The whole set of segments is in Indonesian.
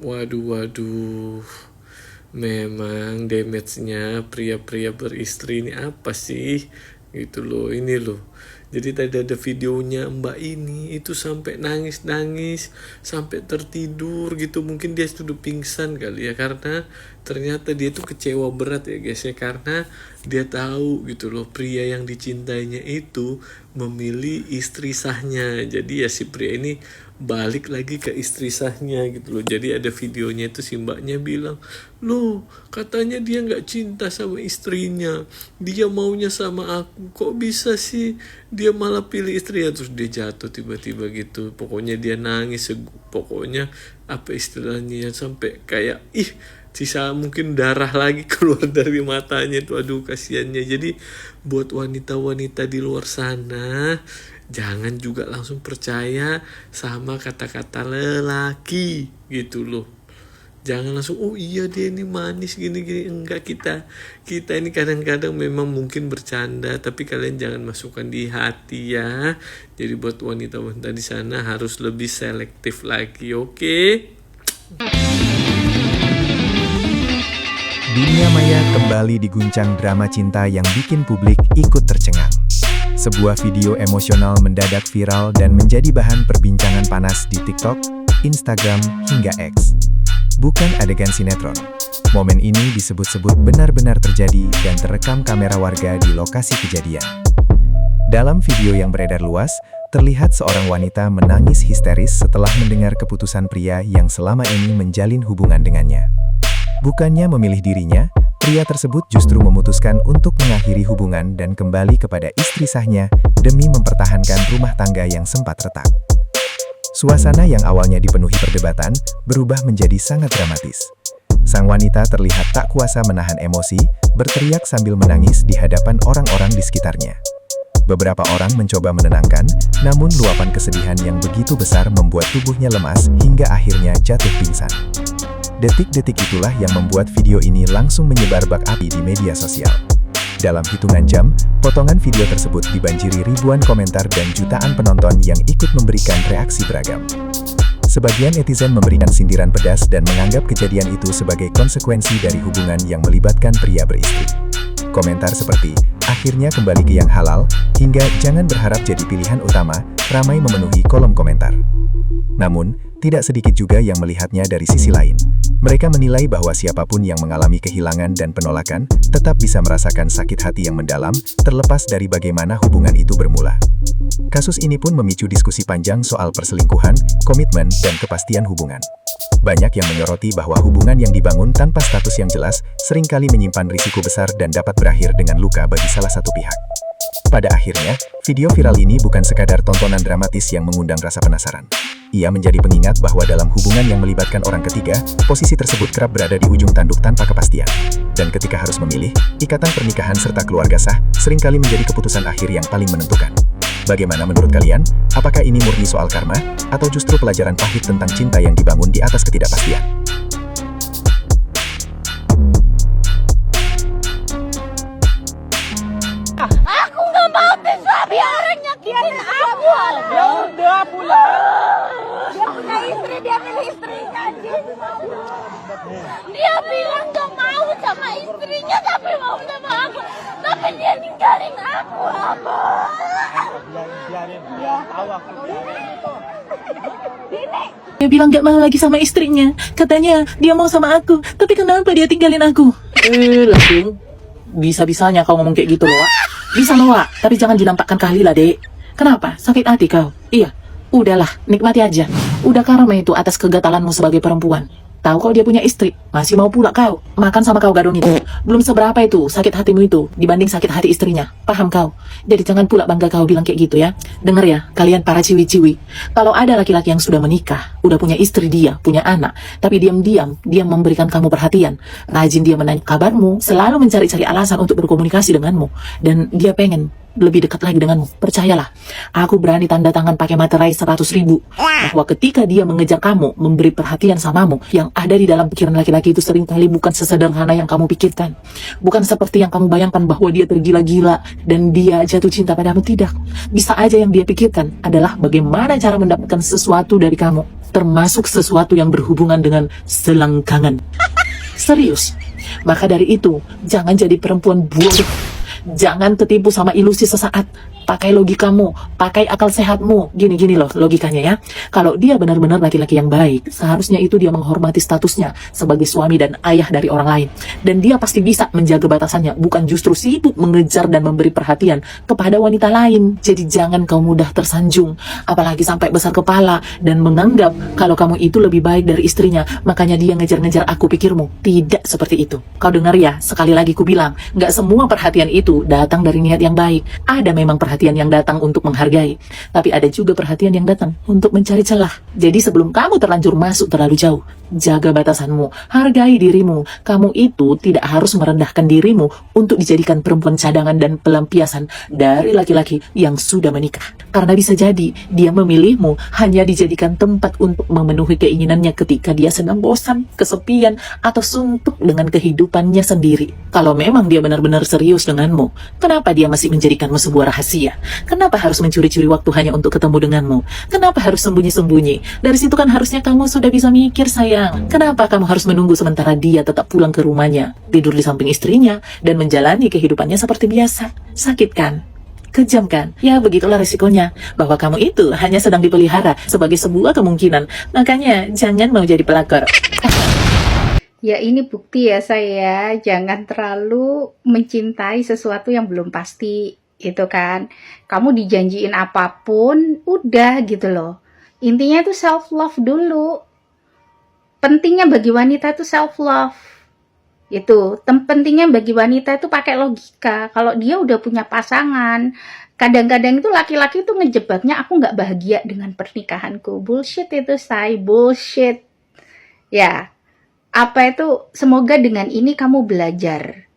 Waduh, waduh. Memang damage-nya pria-pria beristri ini apa sih? Gitu loh, ini loh. Jadi tadi ada videonya Mbak ini itu sampai nangis-nangis, sampai tertidur gitu. Mungkin dia sudah pingsan kali ya, karena ternyata dia tuh kecewa berat ya guys ya, karena dia tahu gitu loh pria yang dicintainya itu memilih istri sahnya. Jadi ya si pria ini balik lagi ke istri sahnya gitu loh. Jadi ada videonya itu si mbaknya bilang, loh katanya dia nggak cinta sama istrinya, dia maunya sama aku, kok bisa sih dia malah pilih istrinya. Terus dia jatuh tiba-tiba gitu, pokoknya dia nangis, pokoknya apa istilahnya ya, sampai kayak sisa mungkin darah lagi keluar dari matanya itu. Aduh kasihannya. Jadi buat wanita-wanita di luar sana, jangan juga langsung percaya sama kata-kata lelaki gitu loh. Jangan langsung, oh iya dia ini manis gini-gini. Enggak, kita ini kadang-kadang memang mungkin bercanda, tapi kalian jangan masukkan di hati ya. Jadi buat wanita-wanita di sana harus lebih selektif lagi, oke? Dunia maya kembali diguncang drama cinta yang bikin publik ikut tercengang. Sebuah video emosional mendadak viral dan menjadi bahan perbincangan panas di TikTok, Instagram, hingga X. Bukan adegan sinetron. Momen ini disebut-sebut benar-benar terjadi dan terekam kamera warga di lokasi kejadian. Dalam video yang beredar luas, terlihat seorang wanita menangis histeris setelah mendengar keputusan pria yang selama ini menjalin hubungan dengannya. Bukannya memilih dirinya, pria tersebut justru memutuskan untuk mengakhiri hubungan dan kembali kepada istri sahnya demi mempertahankan rumah tangga yang sempat retak. Suasana yang awalnya dipenuhi perdebatan berubah menjadi sangat dramatis. Sang wanita terlihat tak kuasa menahan emosi, berteriak sambil menangis di hadapan orang-orang di sekitarnya. Beberapa orang mencoba menenangkan, namun luapan kesedihan yang begitu besar membuat tubuhnya lemas hingga akhirnya jatuh pingsan. Detik-detik itulah yang membuat video ini langsung menyebar bak api di media sosial. Dalam hitungan jam, potongan video tersebut dibanjiri ribuan komentar dan jutaan penonton yang ikut memberikan reaksi beragam. Sebagian netizen memberikan sindiran pedas dan menganggap kejadian itu sebagai konsekuensi dari hubungan yang melibatkan pria beristri. Komentar seperti, akhirnya kembali ke yang halal, hingga jangan berharap jadi pilihan utama, ramai memenuhi kolom komentar. Namun, tidak sedikit juga yang melihatnya dari sisi lain. Mereka menilai bahwa siapapun yang mengalami kehilangan dan penolakan tetap bisa merasakan sakit hati yang mendalam, terlepas dari bagaimana hubungan itu bermula. Kasus ini pun memicu diskusi panjang soal perselingkuhan, komitmen, dan kepastian hubungan. Banyak yang menyoroti bahwa hubungan yang dibangun tanpa status yang jelas seringkali menyimpan risiko besar dan dapat berakhir dengan luka bagi salah satu pihak. Pada akhirnya, video viral ini bukan sekadar tontonan dramatis yang mengundang rasa penasaran. Ia menjadi pengingat bahwa dalam hubungan yang melibatkan orang ketiga, posisi tersebut kerap berada di ujung tanduk tanpa kepastian. Dan ketika harus memilih, ikatan pernikahan serta keluarga sah seringkali menjadi keputusan akhir yang paling menentukan. Bagaimana menurut kalian? Apakah ini murni soal karma, atau justru pelajaran pahit tentang cinta yang dibangun di atas ketidakpastian? Aku nggak mau suami orang nyakitin aku. Ya udah pulang. Dia punya istri, dia milih istrinya. Dia bilang gak mau sama istrinya, tapi mau sama aku. Tapi dia ninggalin aku, Abah. Biarin dia tahu aku. Dia bilang gak mau lagi sama istrinya. Katanya dia mau sama aku. Tapi kenapa dia tinggalin aku? Langsung. Bisa-bisanya kau ngomong kayak gitu loh, Wak. Bisa loh, Wak. Tapi jangan dinampakkan ke Halila, Dek. Kenapa? Sakit hati kau? Iya. Udahlah, nikmati aja. Udah karma itu atas kegatalanmu sebagai perempuan. Tahu kau dia punya istri, masih mau pula kau makan sama kau gadon itu. Belum seberapa itu sakit hatimu itu dibanding sakit hati istrinya. Paham kau? Jadi jangan pula bangga kau bilang kayak gitu ya. Dengar ya, kalian para ciwi-ciwi. Kalau ada laki-laki yang sudah menikah, udah punya istri dia, punya anak, tapi diam-diam dia memberikan kamu perhatian, rajin dia menanya kabarmu, selalu mencari-cari alasan untuk berkomunikasi denganmu, dan dia pengen lebih dekat lagi denganmu. Percayalah, aku berani tanda tangan pakai materai 100.000 bahwa ketika dia mengejar kamu, memberi perhatian samamu, yang ada di dalam pikiran laki-laki itu seringkali bukan sesederhana yang kamu pikirkan. Bukan seperti yang kamu bayangkan bahwa dia tergila-gila dan dia jatuh cinta padamu. Tidak. Bisa aja yang dia pikirkan adalah bagaimana cara mendapatkan sesuatu dari kamu, termasuk sesuatu yang berhubungan dengan selangkangan. Serius. Maka dari itu, jangan jadi perempuan bodoh. Jangan tertipu sama ilusi sesaat. Pakai logikamu, pakai akal sehatmu. Gini-gini loh logikanya ya. Kalau dia benar-benar laki-laki yang baik, seharusnya itu dia menghormati statusnya sebagai suami dan ayah dari orang lain. Dan dia pasti bisa menjaga batasannya, bukan justru sibuk mengejar dan memberi perhatian kepada wanita lain. Jadi jangan kau mudah tersanjung, apalagi sampai besar kepala dan menganggap kalau kamu itu lebih baik dari istrinya, makanya dia ngejar-ngejar aku. Pikirmu tidak seperti itu. Kau dengar ya, sekali lagi ku bilang, nggak semua perhatian itu datang dari niat yang baik. Ada memang perhatian yang datang untuk menghargai, tapi ada juga perhatian yang datang untuk mencari celah. Jadi sebelum kamu terlanjur masuk terlalu jauh, jaga batasanmu, hargai dirimu. Kamu itu tidak harus merendahkan dirimu untuk dijadikan perempuan cadangan dan pelampiasan dari laki-laki yang sudah menikah. Karena bisa jadi dia memilihmu hanya dijadikan tempat untuk memenuhi keinginannya ketika dia sedang bosan, kesepian, atau suntuk dengan kehidupannya sendiri. Kalau memang dia benar-benar serius denganmu, kenapa dia masih menjadikanmu sebuah rahasia? Kenapa harus mencuri-curi waktu hanya untuk ketemu denganmu? Kenapa harus sembunyi-sembunyi? Dari situ kan harusnya kamu sudah bisa mikir, sayang. Kenapa kamu harus menunggu sementara dia tetap pulang ke rumahnya, tidur di samping istrinya, dan menjalani kehidupannya seperti biasa? Sakit kan? Kejam kan? Ya begitulah resikonya, bahwa kamu itu hanya sedang dipelihara sebagai sebuah kemungkinan. Makanya jangan mau jadi pelakor. Ya ini bukti ya saya, jangan terlalu mencintai sesuatu yang belum pasti, itu kan. Kamu dijanjiin apapun, udah gitu loh. Intinya itu self love dulu. Pentingnya bagi wanita itu self love. Itu pentingnya bagi wanita itu pakai logika. Kalau dia udah punya pasangan, kadang-kadang itu laki-laki itu ngejebaknya, aku nggak bahagia dengan pernikahanku. Bullshit itu, say, bullshit. Ya. Apa itu, semoga dengan ini kamu belajar.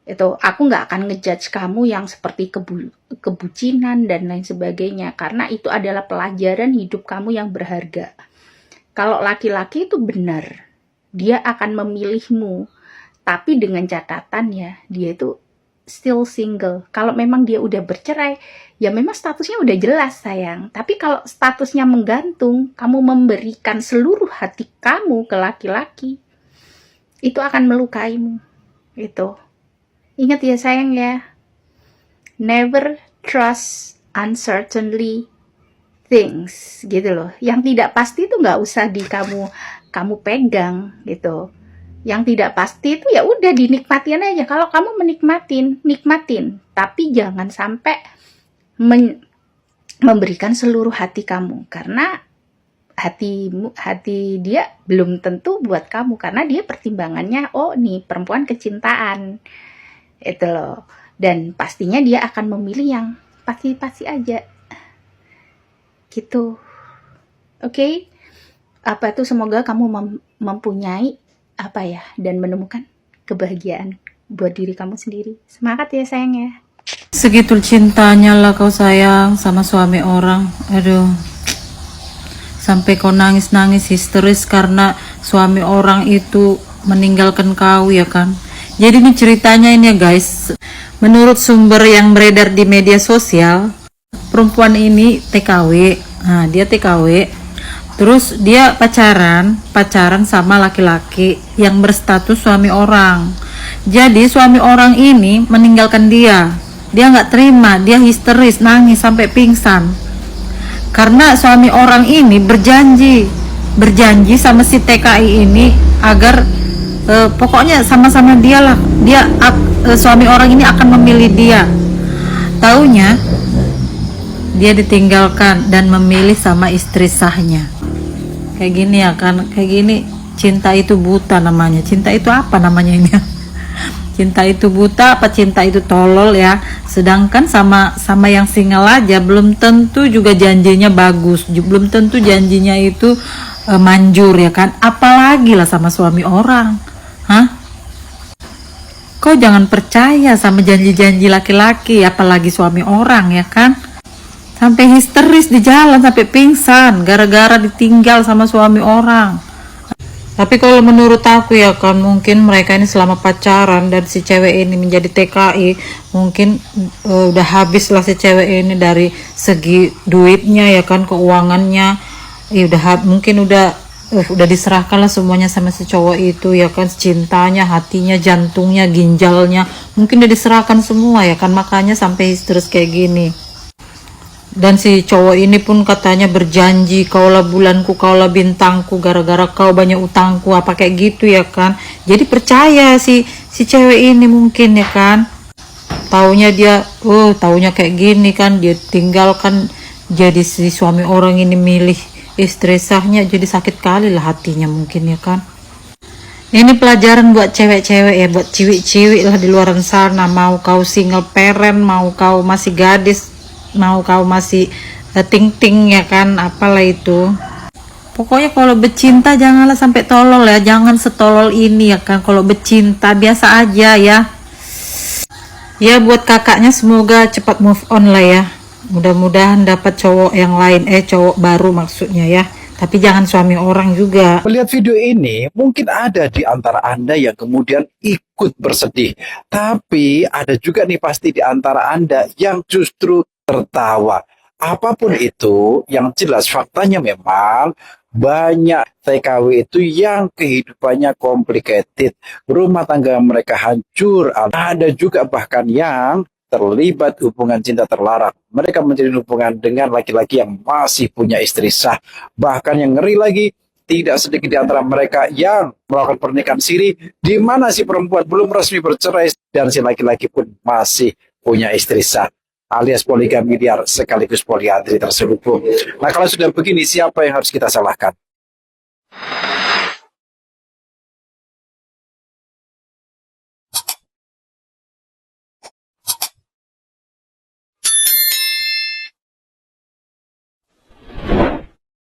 Itu, aku nggak akan ngejudge kamu yang seperti kebucinan dan lain sebagainya, karena itu adalah pelajaran hidup kamu yang berharga. Kalau laki-laki itu benar, dia akan memilihmu, tapi dengan catatan ya, dia itu still single. Kalau memang dia udah bercerai, ya memang statusnya udah jelas, sayang. Tapi kalau statusnya menggantung, kamu memberikan seluruh hati kamu ke laki-laki, itu akan melukaimu. Itu. Ingat ya sayang ya. Never trust uncertainly things, gitu loh. Yang tidak pasti itu nggak usah kamu pegang gitu. Yang tidak pasti itu ya udah dinikmatin aja. Kalau kamu nikmatin, tapi jangan sampai memberikan seluruh hati kamu, karena hati dia belum tentu buat kamu, karena dia pertimbangannya, oh nih perempuan kecintaan itu loh, dan pastinya dia akan memilih yang pasti-pasti aja gitu. Oke? Apa itu, semoga kamu mempunyai apa ya, dan menemukan kebahagiaan buat diri kamu sendiri. Semangat ya sayang ya. Segitu cintanya lah kau sayang sama suami orang. Aduh, sampai kau nangis-nangis histeris karena suami orang itu meninggalkan kau, ya kan. Jadi ini ceritanya ini ya guys, menurut sumber yang beredar di media sosial, perempuan ini TKW. Nah, dia TKW, terus dia pacaran sama laki-laki yang berstatus suami orang. Jadi suami orang ini meninggalkan dia nggak terima, dia histeris, nangis sampai pingsan. Karena suami orang ini berjanji sama si TKI ini agar pokoknya sama-sama suami orang ini akan memilih dia. Taunya dia ditinggalkan dan memilih sama istri sahnya. Kayak gini ya kan, kayak gini cinta itu buta namanya. Cinta itu apa namanya ini? Cinta itu buta apa cinta itu tolol ya. Sedangkan sama yang single aja belum tentu juga janjinya bagus, belum tentu janjinya itu manjur ya kan, apalagi lah sama suami orang. Hah? Kau kau jangan percaya sama janji-janji laki-laki, apalagi suami orang ya kan. Sampai histeris di jalan, sampai pingsan gara-gara ditinggal sama suami orang. Tapi kalau menurut aku ya kan, mungkin mereka ini selama pacaran dan si cewek ini menjadi TKI, mungkin udah habis lah si cewek ini dari segi duitnya ya kan, keuangannya ya mungkin udah diserahkan lah semuanya sama si cowok itu ya kan, cintanya, hatinya, jantungnya, ginjalnya, mungkin udah diserahkan semua ya kan, makanya sampai histeris kayak gini. Dan si cowok ini pun katanya berjanji, kaulah bulanku, kaulah bintangku, gara-gara kau banyak utangku, apa kayak gitu ya kan. Jadi percaya si cewek ini mungkin ya kan. Taunya dia, taunya kayak gini kan, dia tinggalkan, jadi si suami orang ini milih istri sahnya, jadi sakit kali lah hatinya mungkin ya kan. Ini pelajaran buat cewek-cewek ya, buat ciwik-ciwik lah di luar sana, mau kau single parent, mau kau masih gadis, mau kau masih ting-ting ya kan, apalah itu. Pokoknya kalau bercinta janganlah sampai tolol ya, jangan setolol ini ya kan. Kalau bercinta biasa aja ya. Ya buat kakaknya semoga cepat move on lah ya. Mudah-mudahan dapat cowok yang lain, cowok baru maksudnya ya. Tapi jangan suami orang juga. Melihat video ini, mungkin ada di antara Anda yang kemudian ikut bersedih. Tapi ada juga nih pasti di antara Anda yang justru tertawa. Apapun itu, yang jelas faktanya memang banyak TKW itu yang kehidupannya complicated, rumah tangga mereka hancur. Ada juga bahkan yang terlibat hubungan cinta terlarang. Mereka menjalin hubungan dengan laki-laki yang masih punya istri sah. Bahkan yang ngeri lagi, tidak sedikit di antara mereka yang melakukan pernikahan siri, di mana si perempuan belum resmi bercerai dan si laki-laki pun masih punya istri sah, alias poligami liar sekaligus poliandri terselubung. Nah, kalau sudah begini, siapa yang harus kita salahkan?